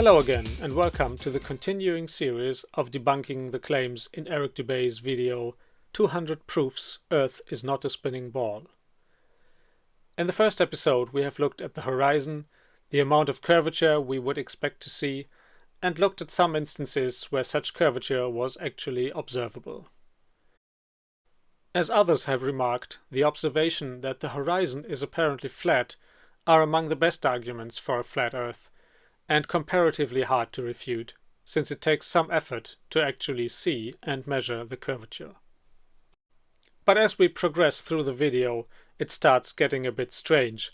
Hello again and welcome to the continuing series of debunking the claims in Eric Dubay's video 200 Proofs Earth is not a Spinning Ball. In the first episode we have looked at the horizon, the amount of curvature we would expect to see, and looked at some instances where such curvature was actually observable. As others have remarked, the observation that the horizon is apparently flat are among the best arguments for a flat Earth, and comparatively hard to refute, since it takes some effort to actually see and measure the curvature. But as we progress through the video, it starts getting a bit strange,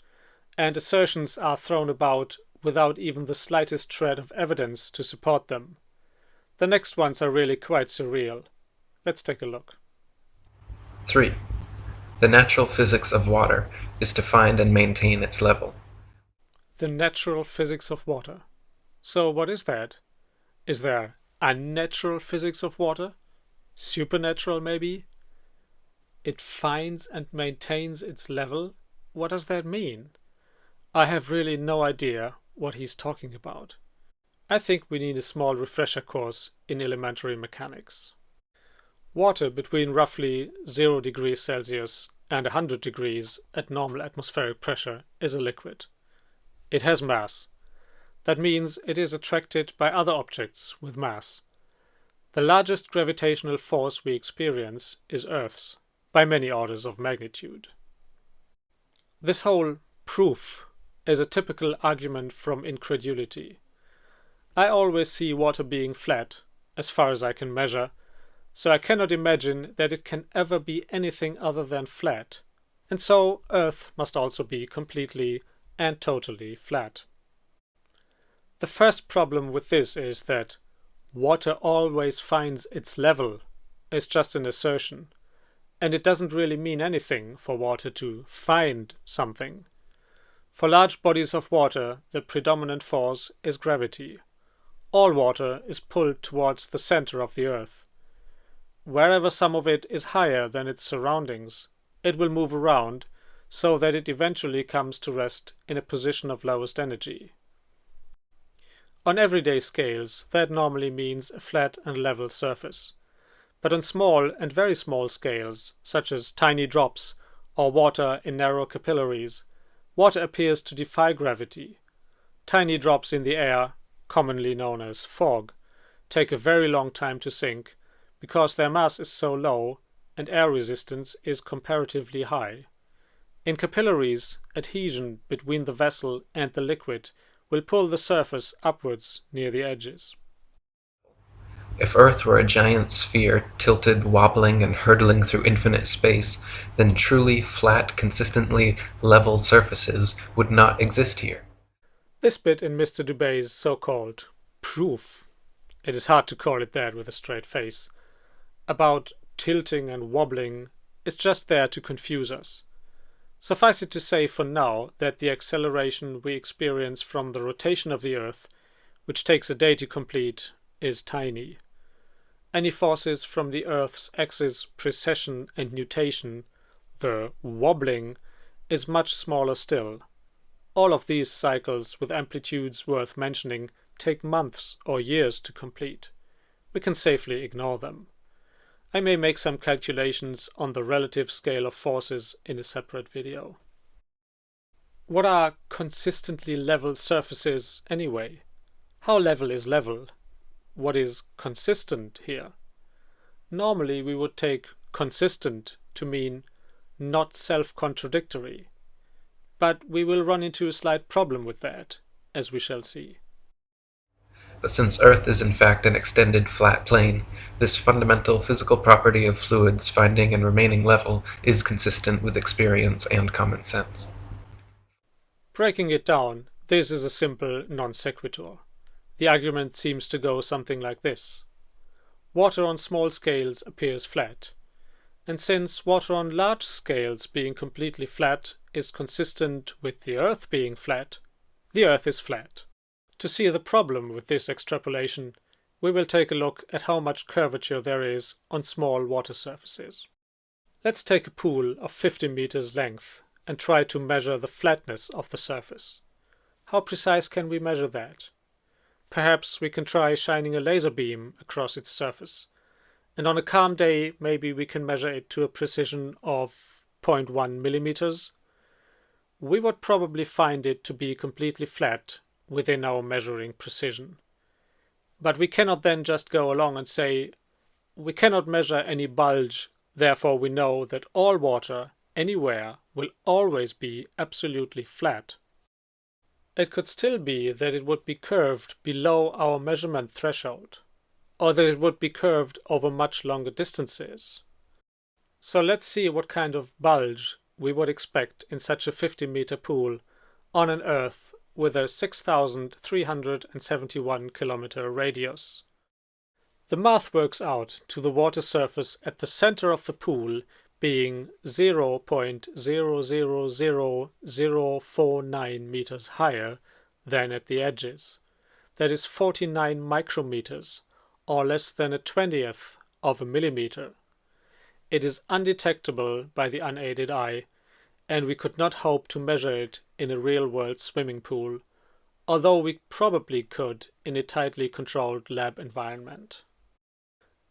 and assertions are thrown about without even the slightest shred of evidence to support them. The next ones are really quite surreal. Let's take a look. 3. The natural physics of water is to find and maintain its level. The natural physics of water. So what is that? Is there unnatural physics of water? Supernatural maybe? It finds and maintains its level? What does that mean? I have really no idea what he's talking about. I think we need a small refresher course in elementary mechanics. Water between roughly 0 degrees Celsius and 100 degrees at normal atmospheric pressure is a liquid. It has mass. That means it is attracted by other objects with mass. The largest gravitational force we experience is Earth's, by many orders of magnitude. This whole proof is a typical argument from incredulity. I always see water being flat, as far as I can measure, so I cannot imagine that it can ever be anything other than flat, and so Earth must also be completely and totally flat. The first problem with this is that water always finds its level is just an assertion, and it doesn't really mean anything for water to find something. For large bodies of water, the predominant force is gravity. All water is pulled towards the center of the Earth. Wherever some of it is higher than its surroundings, it will move around so that it eventually comes to rest in a position of lowest energy. On everyday scales, that normally means a flat and level surface. But on small and very small scales, such as tiny drops or water in narrow capillaries, water appears to defy gravity. Tiny drops in the air, commonly known as fog, take a very long time to sink because their mass is so low and air resistance is comparatively high. In capillaries, adhesion between the vessel and the liquid will pull the surface upwards near the edges. If Earth were a giant sphere tilted, wobbling, and hurtling through infinite space, then truly flat, consistently level surfaces would not exist here. This bit in Mr. Dubay's so-called proof, it is hard to call it that with a straight face, about tilting and wobbling is just there to confuse us. Suffice it to say for now that the acceleration we experience from the rotation of the Earth, which takes a day to complete, is tiny. Any forces from the Earth's axis precession and nutation, the wobbling, is much smaller still. All of these cycles with amplitudes worth mentioning take months or years to complete. We can safely ignore them. I may make some calculations on the relative scale of forces in a separate video. What are consistently level surfaces anyway? How level is level? What is consistent here? Normally we would take consistent to mean not self-contradictory, but we will run into a slight problem with that, as we shall see. But since Earth is in fact an extended flat plane, this fundamental physical property of fluids finding and remaining level is consistent with experience and common sense. Breaking it down, this is a simple non sequitur. The argument seems to go something like this. Water on small scales appears flat, and since water on large scales being completely flat is consistent with the Earth being flat, the Earth is flat. To see the problem with this extrapolation, we will take a look at how much curvature there is on small water surfaces. Let's take a pool of 50 meters length and try to measure the flatness of the surface. How precise can we measure that? perhaps we can try shining a laser beam across its surface. And on a calm day, maybe we can measure it to a precision of 0.1 millimeters. We would probably find it to be completely flat within our measuring precision. But we cannot then just go along and say, we cannot measure any bulge, therefore we know that all water, anywhere, will always be absolutely flat. It could still be that it would be curved below our measurement threshold, or that it would be curved over much longer distances. So let's see what kind of bulge we would expect in such a 50-meter pool on an Earth with a 6,371 kilometer radius. The math works out to the water surface at the center of the pool being 0.000049 meters higher than at the edges. That is 49 micrometers, or less than a 20th of a millimeter. It is undetectable by the unaided eye, and we could not hope to measure it in a real-world swimming pool, although we probably could in a tightly controlled lab environment.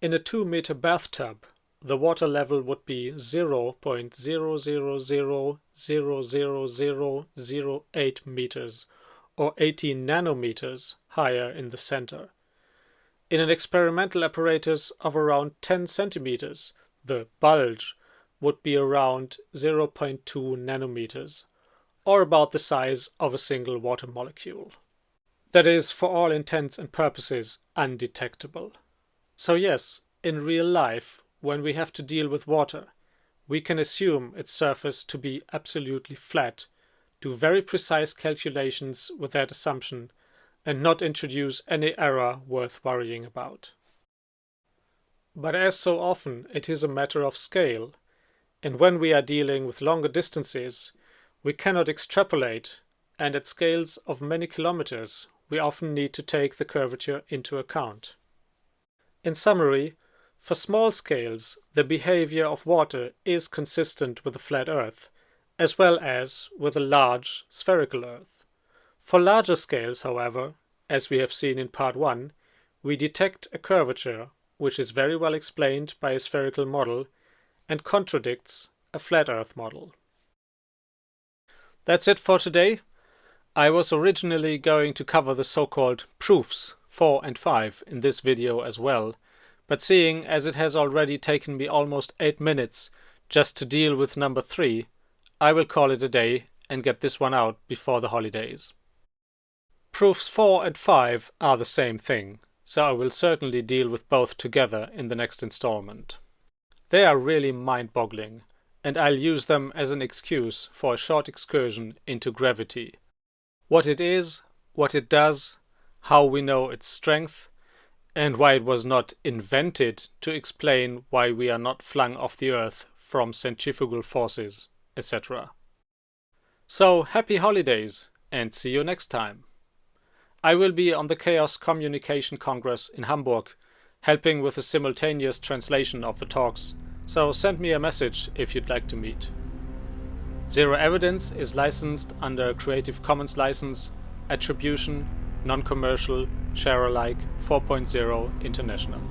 In a 2-meter bathtub, the water level would be 0.00000008 meters, or 18 nanometers higher in the center. In an experimental apparatus of around 10 centimeters, the bulge would be around 0.2 nanometers, or about the size of a single water molecule. That is, for all intents and purposes, undetectable. So yes, in real life, when we have to deal with water, we can assume its surface to be absolutely flat, do very precise calculations with that assumption, and not introduce any error worth worrying about. But as so often, it is a matter of scale, and when we are dealing with longer distances, we cannot extrapolate, and at scales of many kilometers, we often need to take the curvature into account. In summary, for small scales, the behavior of water is consistent with a flat Earth, as well as with a large spherical Earth. For larger scales, however, as we have seen in Part 1, we detect a curvature which is very well explained by a spherical model and contradicts a flat Earth model. That's it for today. I was originally going to cover the so-called proofs 4 and 5 in this video as well, but seeing as it has already taken me almost 8 minutes just to deal with number 3, I will call it a day and get this one out before the holidays. Proofs 4 and 5 are the same thing, so I will certainly deal with both together in the next installment. They are really mind-boggling, and I'll use them as an excuse for a short excursion into gravity. What it is, what it does, how we know its strength, and why it was not invented to explain why we are not flung off the Earth from centrifugal forces, etc. So, happy holidays, and see you next time. I will be on the Chaos Communication Congress in Hamburg, helping with a simultaneous translation of the talks, so send me a message if you'd like to meet. Zero Evidence is licensed under Creative Commons license, Attribution, Non-Commercial, Share Alike 4.0 International.